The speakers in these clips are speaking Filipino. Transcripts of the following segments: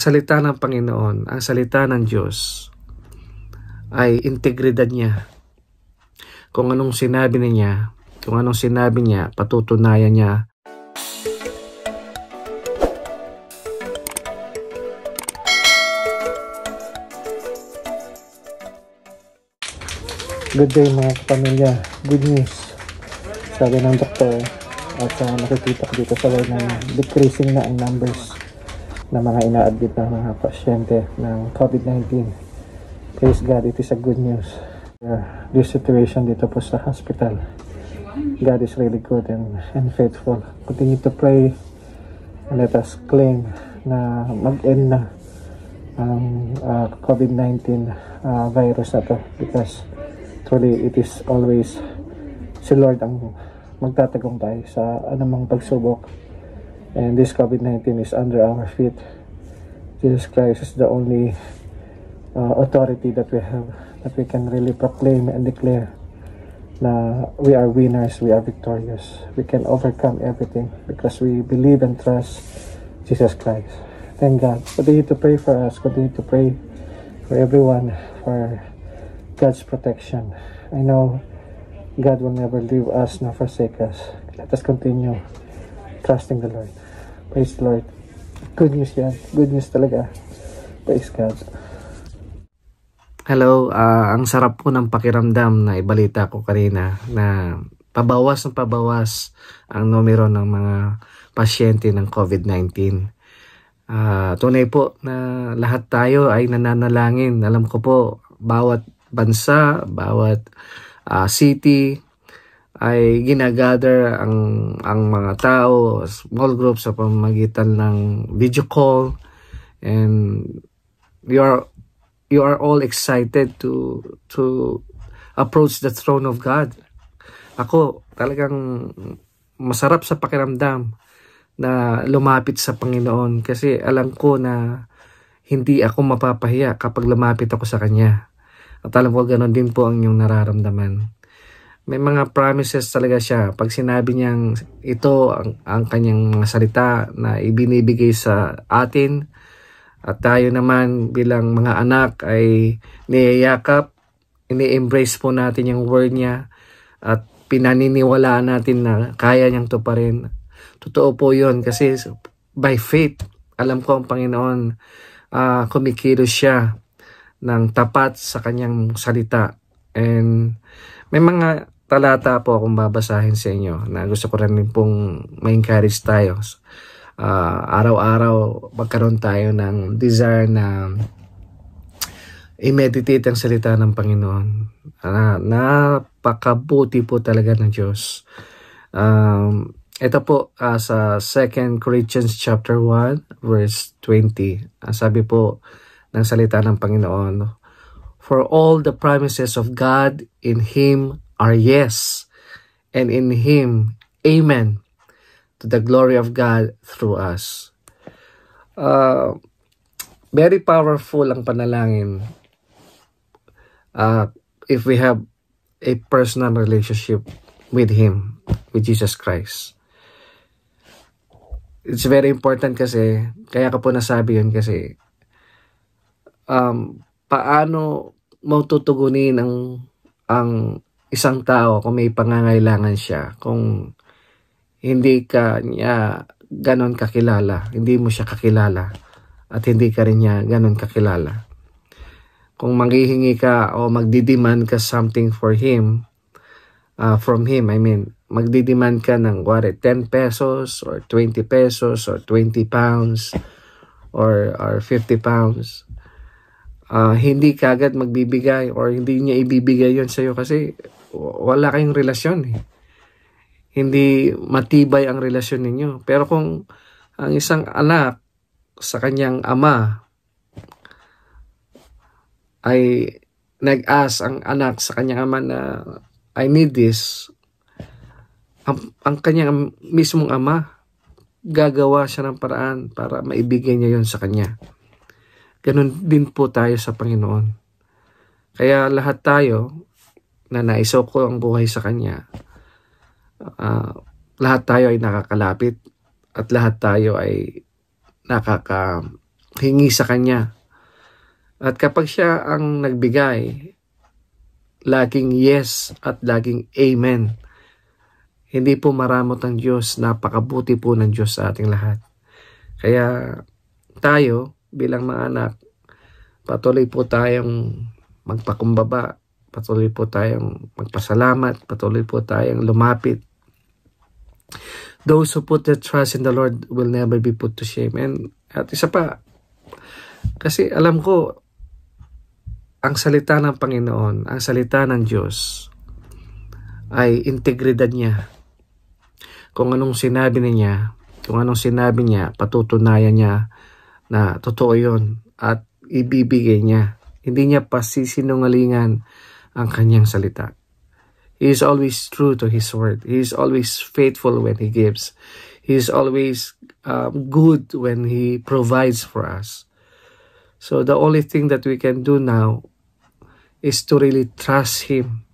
Salita ng Panginoon, ang salita ng Diyos ay integridad niya. Kung anong sinabi niya, patutunayan niya. Good day mga kapamilya. Good news. Sabi ng doktor at nakikita ko dito sa word na decreasing na ang numbers na mga ina-admit na mga pasyente ng COVID-19. Praise God, it is a good news. This situation dito po sa hospital, God is really good and faithful. Continue to pray and let us claim na mag-end na ang COVID-19 virus na to, because truly it is always si Lord ang magtatagumpay sa anumang pagsubok, and this COVID-19 is under our feet. Jesus Christ is the only authority that we have, that we can really proclaim and declare na we are winners, we are victorious, we can overcome everything because we believe and trust Jesus Christ. Thank God. Continue to pray for us, continue to pray for everyone, for God's protection. I know God will never leave us nor forsake us. Let us continue trusting the Lord. Praise the Lord. Good news yan. Good news talaga. Praise God. Hello, ang sarap po ng pakiramdam na ibalita ko kanina na pabawas ang numero ng mga pasyente ng COVID-19. Tunay po na lahat tayo ay nananalangin. Alam ko po, bawat bansa, bawat city ay ginagather ang mga tao, small groups sa pamamagitan ng video call, and you are all excited to approach the throne of God. Ako talagang masarap sa pakiramdam na lumapit sa Panginoon, kasi alam ko na hindi ako mapapahiya kapag lumapit ako sa Kanya. At alam ko ganoon din po ang inyong nararamdaman. May mga promises talaga siya. Pag sinabi niyang ito ang kanyang mga salita na ibinibigay sa atin, at tayo naman bilang mga anak ay niyayakap, ini-embrace po natin yung word niya at pinaniniwalaan natin na kaya niyang tuparin. Totoo po yun, kasi by faith, alam ko ang Panginoon kumikilos siya ng tapat sa kanyang salita. And may mga talata po akong babasahin sa inyo na gusto ko rin pong ma-encourage tayo. Araw-araw magkaroon tayo ng desire na i-meditate ang salita ng Panginoon. Napakabuti po talaga ng Diyos. Ito po sa 2 Corinthians chapter 1 verse 20. Sabi po ng salita ng Panginoon, "For all the promises of God in Him are yes, and in Him, amen, to the glory of God through us." Very powerful ang panalangin if we have a personal relationship with Him, with Jesus Christ. It's very important kasi, kaya ko po nasabi yun kasi, paano matutugunin ang isang tao kung may pangangailangan siya, kung hindi ka niya ganon kakilala, hindi mo siya kakilala, at hindi ka rin niya ganon kakilala. Kung manghihingi ka o magdidemand ka something for him, from him, I mean, magdidemand ka ng 10 pesos or 20 pesos or 20 pounds or 50 pounds, hindi kagad magbibigay or hindi niya ibibigay yon sa iyo kasi wala kayong relasyon. Hindi matibay ang relasyon ninyo. Pero kung ang isang anak sa kanyang ama ay nag-ask ang anak sa kanyang ama na, "I need this," ang kanyang mismong ama gagawa siya ng paraan para maibigay niya yon sa kanya. Ganun din po tayo sa Panginoon. Kaya lahat tayo na naisoko ang buhay sa Kanya, lahat tayo ay nakakalapit at lahat tayo ay hingi sa Kanya. At kapag siya ang nagbigay, laging yes at laging amen. Hindi po maramot ang Diyos, napakabuti po ng Diyos sa ating lahat. Kaya tayo bilang mga anak, patuloy po tayong magpakumbaba, patuloy po tayong magpasalamat, patuloy po tayong lumapit. Those who put their trust in the Lord will never be put to shame. And at isa pa, kasi alam ko, ang salita ng Panginoon, ang salita ng Diyos, ay integridad niya. Kung anong sinabi niya, patutunayan niya na totoo yun at ibibigay niya. Hindi niya pasisinungalingan ang kanyang salita. He is always true to His word. He is always faithful when He gives. He is always good when He provides for us. So the only thing that we can do now is to really trust Him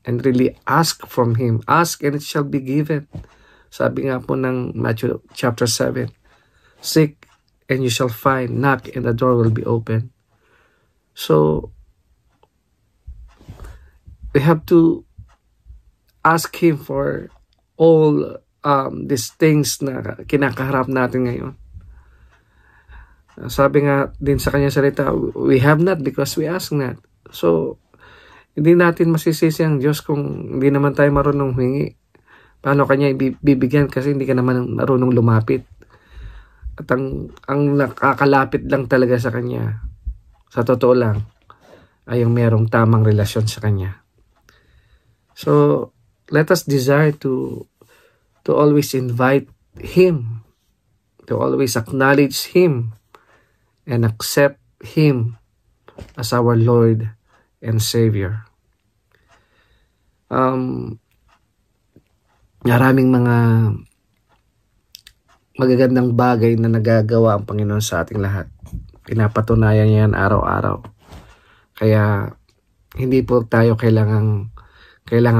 and really ask from Him. Ask and it shall be given. Sabi nga po ng Matthew chapter 7, seek and you shall find, knock and the door will be open. So, we have to ask Him for all these things na kinakaharap natin ngayon. Sabi nga din sa kanyang salita, we have not because we ask not. So, hindi natin masisisi ang Diyos kung hindi naman tayo marunong humingi. Paano kanya ibibigyan kasi hindi ka naman marunong lumapit. At ang nakakalapit lang talaga sa Kanya, sa totoo lang, ay yung merong tamang relasyon sa Kanya. So, let us desire to always invite Him, to always acknowledge Him, and accept Him as our Lord and Savior. Maraming mga magagandang bagay na nagagawa ang Panginoon sa ating lahat. Pinapatunayan niya yan araw-araw. Kaya hindi po tayo kailangan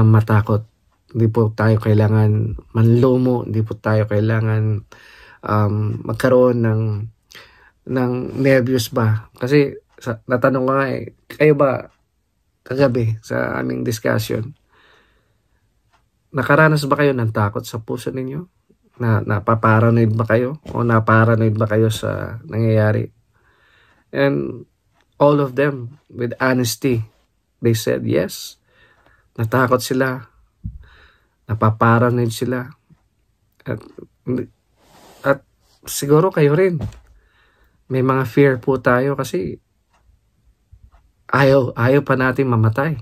matakot. Hindi po tayo kailangan manlumo. Hindi po tayo kailangan magkaroon ng nervyos ba. Kasi natanong ko nga kayo ba kagabi sa aming discussion, nakaranas ba kayo ng takot sa puso ninyo? Napaparanoid ba kayo? O naparanoid ba kayo sa nangyayari? And all of them, with honesty, they said yes. Natakot sila. Napaparanoid sila. At siguro kayo rin. May mga fear po tayo kasi ayaw pa natin mamatay.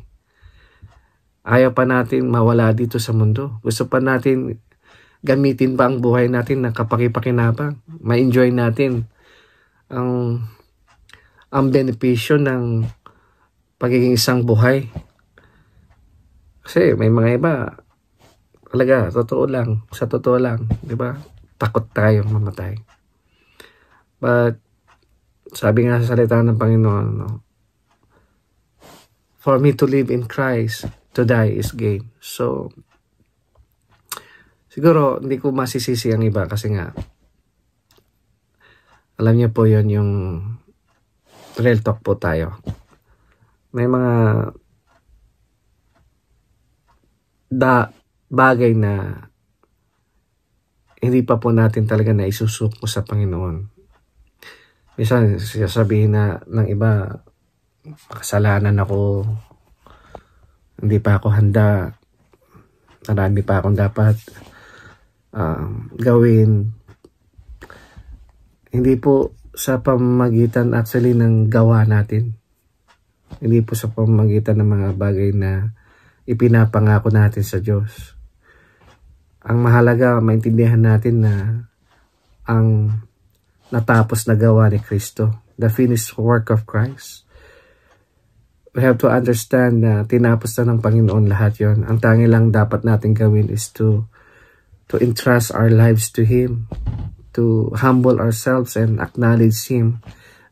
Ayaw pa natin mawala dito sa mundo. Gusto pa natin gamitin pa ang buhay natin ng kapaki-pakinabang. Ma-enjoy natin ang benepisyo ng pagiging isang buhay. Kasi may mga iba, talaga, sa totoo lang, di ba? Takot tayong mamatay. But, sabi nga sa salita ng Panginoon, for me to live in Christ, to die is gain. So, siguro, hindi ko masisisi ang iba kasi nga, alam niyo po yon yung real talk po tayo. May mga bagay na hindi pa po natin talaga na isusuko sa Panginoon. Minsan, sasabihin na ng iba, kasalanan ako, hindi pa ako handa, marami pa akong dapat gawin. Hindi po sa pamamagitan actually ng gawa natin. Hindi po sa pamamagitan ng mga bagay na ipinapangako natin sa Diyos. Ang mahalaga, maintindihan natin na ang natapos na gawa ni Kristo, the finished work of Christ. We have to understand na tinapos na ng Panginoon lahat yon. Ang tangi lang dapat natin gawin is to entrust our lives to Him, to humble ourselves and acknowledge Him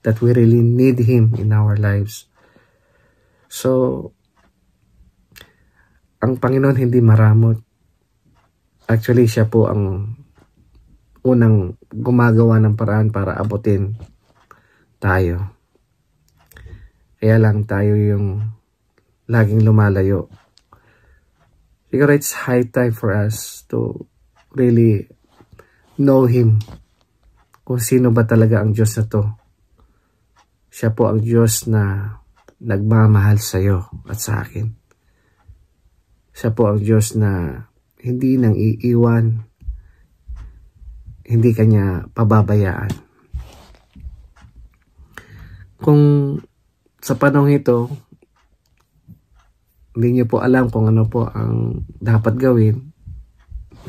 that we really need Him in our lives. So, ang Panginoon hindi maramot. Actually, siya po ang unang gumagawa ng paraan para abutin tayo. Kaya lang tayo yung laging lumalayo. Siguro it's high time for us to really know Him. Kung sino ba talaga ang Diyos na to. Siya po ang Diyos na nagmamahal sa iyo at sa akin. Siya po ang Diyos na hindi nang iiwan, hindi kanya pababayaan. Kung sa panahon ito, hindi niyo po alam kung ano po ang dapat gawin,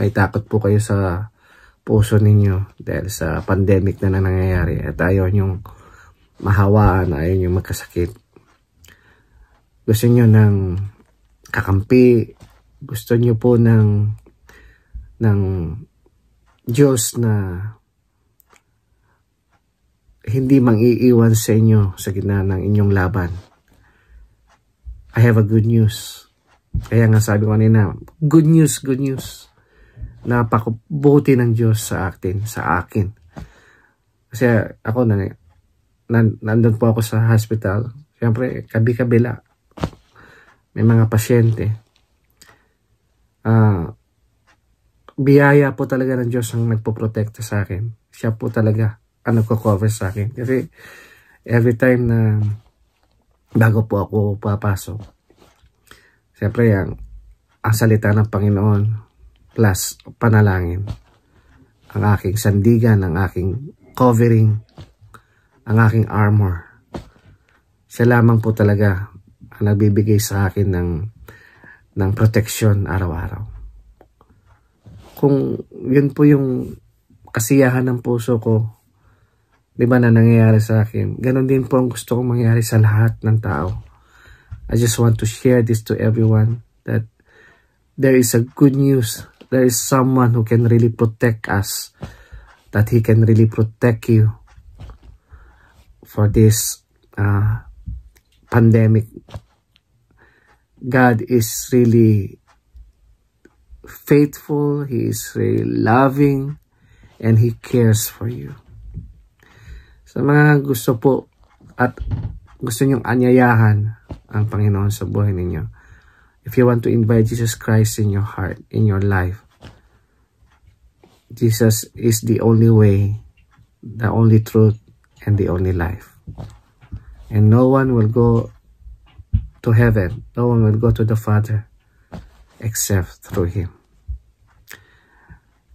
may takot po kayo sa puso ninyo dahil sa pandemic na nangyayari at ayaw niyong mahawaan, ayaw niyong magkasakit. Gusto niyo ng kakampi, gusto niyo po ng Diyos na hindi mang-iiwan sa inyo sa gitna ng inyong laban. I have a good news. Kaya nga sabi ko kanina, good news, good news. Napakabuti ng Diyos sa akin. Kasi ako, nandun po ako sa hospital. Siyempre, kabi-kabila. May mga pasyente. Biyaya po talaga ng Diyos ang nagpoprotekta sa akin. Siya po talaga ang nagko-cover sa akin. Kasi every time na bago po ako papasok, siyempre ang salita ng Panginoon plus panalangin, ang aking sandigan, ang aking covering, ang aking armor. Siya lamang po talaga ang nagbibigay sa akin ng protection araw-araw. Kung yun po yung kasiyahan ng puso ko, di ba, na nangyayari sa akin, ganun din po ang gusto kong mangyari sa lahat ng tao. I just want to share this to everyone that there is a good news. There is someone who can really protect us, that He can really protect you for this pandemic. God is really faithful. He is really loving, and He cares for you. Sa mga gusto po at gusto nyong anyayahan ang Panginoon sa buhay ninyo, if you want to invite Jesus Christ in your heart, in your life, Jesus is the only way, the only truth, and the only life. And no one will go to heaven, no one will go to the Father except through Him.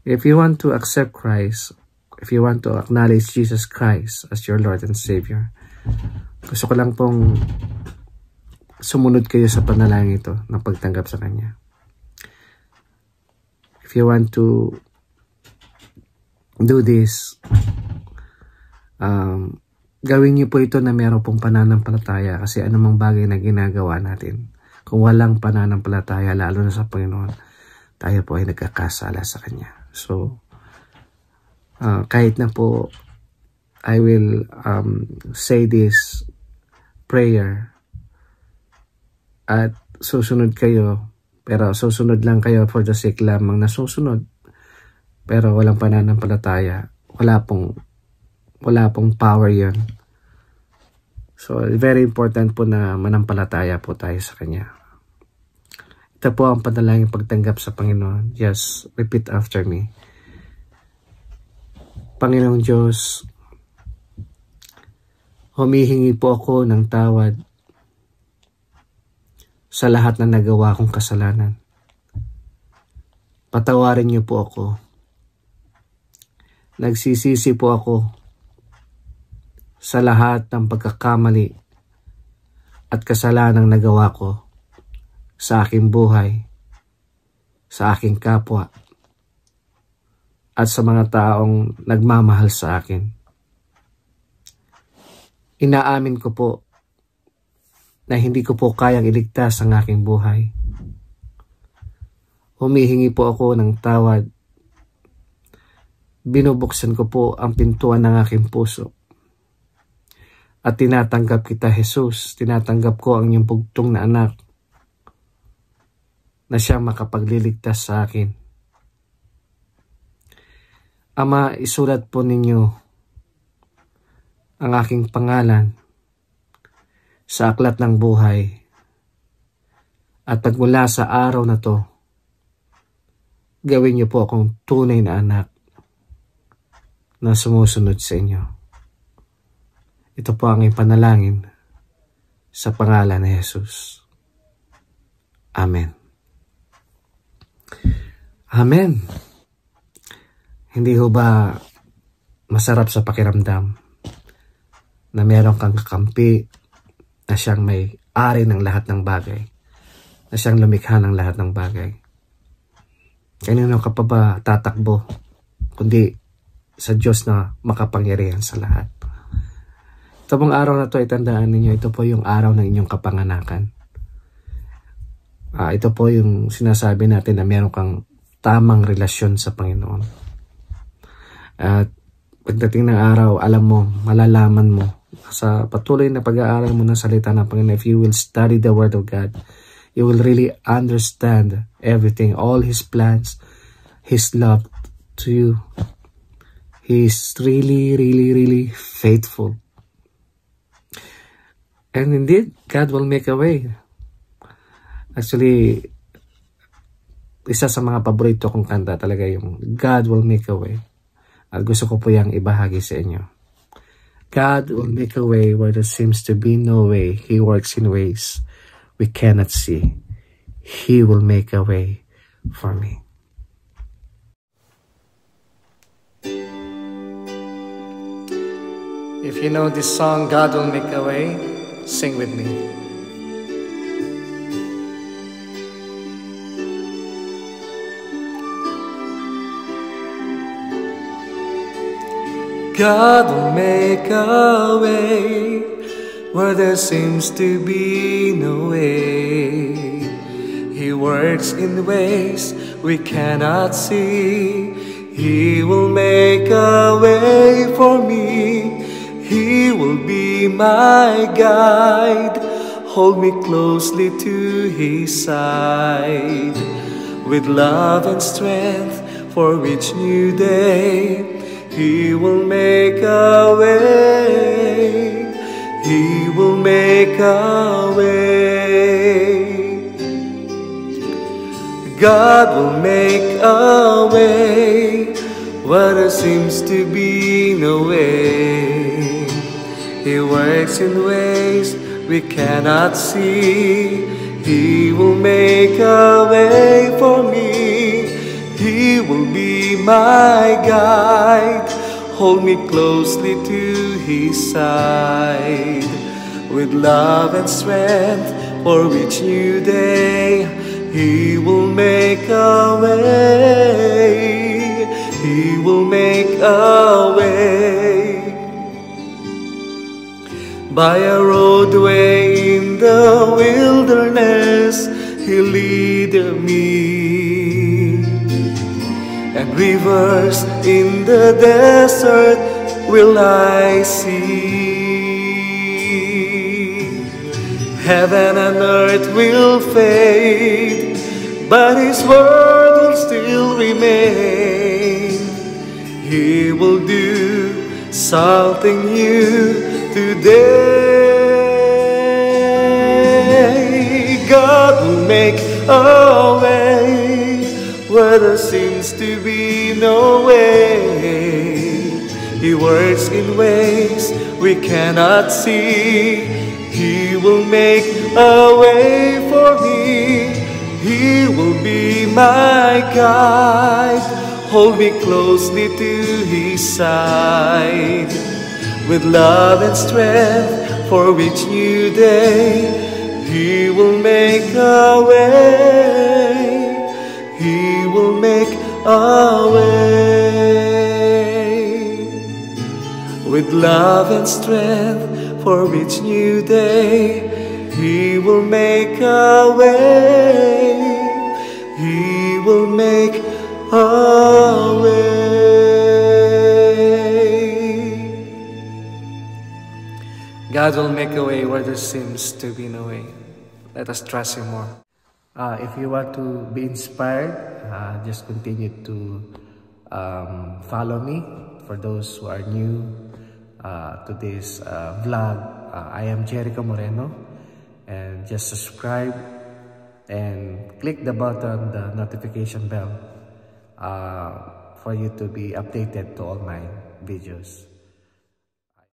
If you want to accept Christ, if you want to acknowledge Jesus Christ as your Lord and Savior, gusto ko lang pong sumunod kayo sa panalangin ito ng pagtanggap sa Kanya. If you want to do this, gawin niyo po ito na meron pong pananampalataya, kasi anumang bagay na ginagawa natin, kung walang pananampalataya, lalo na sa Panginoon, tayo po ay nagkakasala sa Kanya. So, kahit na po I will say this prayer at susunod kayo, pero susunod lang kayo for the sake lamang na susunod, pero walang pananampalataya, wala pong power yon. So very important po na manampalataya po tayo sa Kanya. Ito po ang panalangin pagtanggap sa Panginoon. Just repeat after me. Panginoong Diyos, humihingi po ako ng tawad sa lahat na nagawa kong kasalanan. Patawarin niyo po ako. Nagsisisi po ako sa lahat ng pagkakamali at kasalanang nagawa ko sa aking buhay, sa aking kapwa, at sa mga taong nagmamahal sa akin. Inaamin ko po na hindi ko po kayang iligtas ang aking buhay. Humihingi po ako ng tawad. Binubuksan ko po ang pintuan ng aking puso. At tinatanggap kita, Jesus. Tinatanggap ko ang iyong bugtong na anak na siyang makapagliligtas sa akin. Ama, isulat po ninyo ang aking pangalan sa aklat ng buhay. At pagmula sa araw na to, gawin niyo po akong tunay na anak na sumusunod sa inyo. Ito po ang ipanalangin sa pangalan ni Jesus. Amen. Amen. Hindi ho ba masarap sa pakiramdam na meron kang kakampi na siyang may-ari ng lahat ng bagay, na siyang lumikha ng lahat ng bagay? Kanino ka pa ba tatakbo kundi sa Diyos na makapangyarihan sa lahat? Ito pong araw na to, itandaan ninyo, ito po yung araw ng inyong kapanganakan. Ito po yung sinasabi natin na meron kang tamang relasyon sa Panginoon. At pagdating ng araw, alam mo, malalaman mo sa patuloy na pag-aaral mo ng salita ng Panginoon. If you will study the Word of God, you will really understand everything, all His plans, His love to you. He is really, really, really faithful. And indeed, God will make a way. Actually, isa sa mga paborito kong kanta talaga yung God will make a way. At gusto ko po yung ibahagi sa inyo. God will make a way where there seems to be no way. He works in ways we cannot see. He will make a way for me. If you know this song, God will make a way, sing with me. God will make a way where there seems to be no way. He works in ways we cannot see. He will make a way for me. He will be my guide. Hold me closely to His side. With love and strength for each new day, He will make a way. He will make a way. God will make a way where there seems to be no way. He works in ways we cannot see. He will make a way for me. He will be my guide. Hold me closely to His side. With love and strength for each new day, He will make a way. He will make a way. By a roadway in the wilderness, He'll lead me. And rivers in the desert will I see. Heaven and earth will fade, but His word will still remain. He will do something new today. God will make a way where there seems to be no way. He works in ways we cannot see. He will make a way for me. He will be my guide. Hold me closely to His side. With love and strength for each new day, He will make a way. He will make a way. With love and strength for each new day, He will make a way. He will make a way. God will make a way where there seems to be no way. Let us trust Him more. If you want to be inspired, just continue to follow me. For those who are new, to this vlog. I am Jericho Moreno, and just subscribe and click the button, the notification bell, for you to be updated to all my videos.